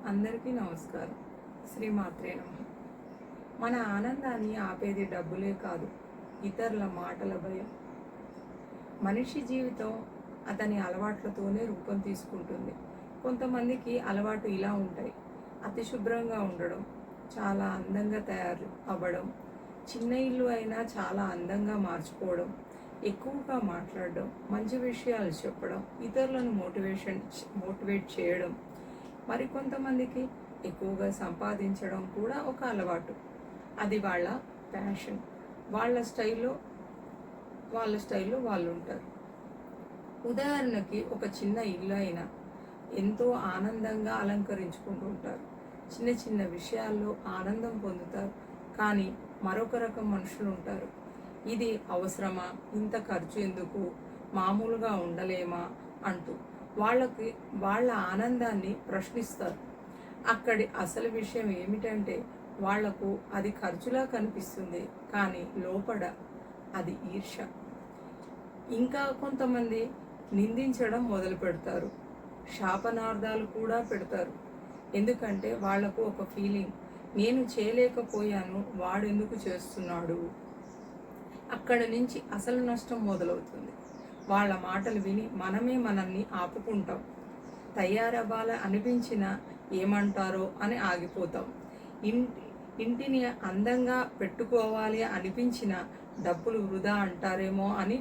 అందరికీ నమస్కారం. శ్రీమాత్రే నమః. మన ఆనందాన్ని ఆపేది డబ్బులే కాదు, ఇతరుల మాటల భయం. మనిషి జీవితం అతని అలవాట్లతోనే రూపం తీసుకుంటుంది. కొంతమందికి అలవాటు ఇలా ఉంటాయి: అతి శుభ్రంగా ఉండడం, చాలా అందంగా తయారు అవ్వడం, చిన్న ఇల్లు అయినా చాలా అందంగా మార్చుకోవడం, ఎక్కువగా మాట్లాడడం, మంచి విషయాలు చెప్పడం, ఇతరులను మోటివేట్ చేయడం. మరికొంతమందికి ఎక్కువగా సంపాదించడం కూడా ఒక అలవాటు. అది వాళ్ళ ప్యాషన్. వాళ్ళ స్టైల్లో వాళ్ళు ఉంటారు. ఉదాహరణకి ఒక చిన్న ఇల్లు అయినా ఎంతో ఆనందంగా అలంకరించుకుంటూ ఉంటారు. చిన్న చిన్న విషయాల్లో ఆనందం పొందుతారు. కానీ మరొక రకం మనుషులు ఉంటారు. ఇది అవసరమా, ఇంత ఖర్చు ఎందుకు, మామూలుగా ఉండలేమా అంటూ వాళ్ళ ఆనందాన్ని ప్రశ్నిస్తారు. అక్కడి అసలు విషయం ఏమిటంటే, వాళ్లకు అది ఖర్చులా కనిపిస్తుంది, కానీ లోపల అది ఈర్ష్య. ఇంకా కొంతమంది నిందించడం మొదలు పెడతారు, శాపనార్థాలు కూడా పెడతారు. ఎందుకంటే వాళ్లకు ఒక ఫీలింగ్: నేను చేయలేకపోయాను, వాడెందుకు చేస్తున్నాడు. అక్కడి నుంచి అసలు నష్టం మొదలవుతుంది. వాళ్ళ మాటలు విని మనల్ని ఆపుకుంటాం. తయారవ్వాల అనిపించినా ఏమంటారో అని ఆగిపోతాం. ఇంటిని అందంగా పెట్టుకోవాలి అనిపించిన డబ్బులు వృధా అంటారేమో అని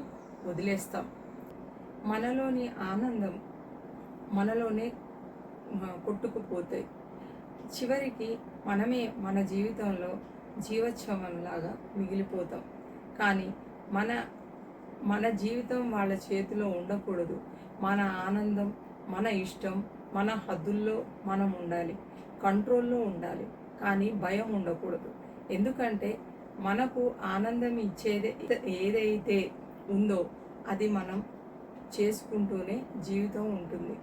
వదిలేస్తాం. మనలోని ఆనందం మనలోనే కొట్టుకుపోతాయి. చివరికి మనమే మన జీవితంలో జీవోత్సవంలాగా మిగిలిపోతాం. కానీ మన జీవితం వాళ్ళ చేతిలో ఉండకూడదు. మన ఆనందం, మన ఇష్టం, మన హద్దుల్లో మనం ఉండాలి, కంట్రోల్లో ఉండాలి. కానీ భయం ఉండకూడదు. ఎందుకంటే మనకు ఆనందం ఇచ్చేది ఏదైతే ఉందో అది మనం చేసుకుంటూనే జీవితం ఉంటుంది.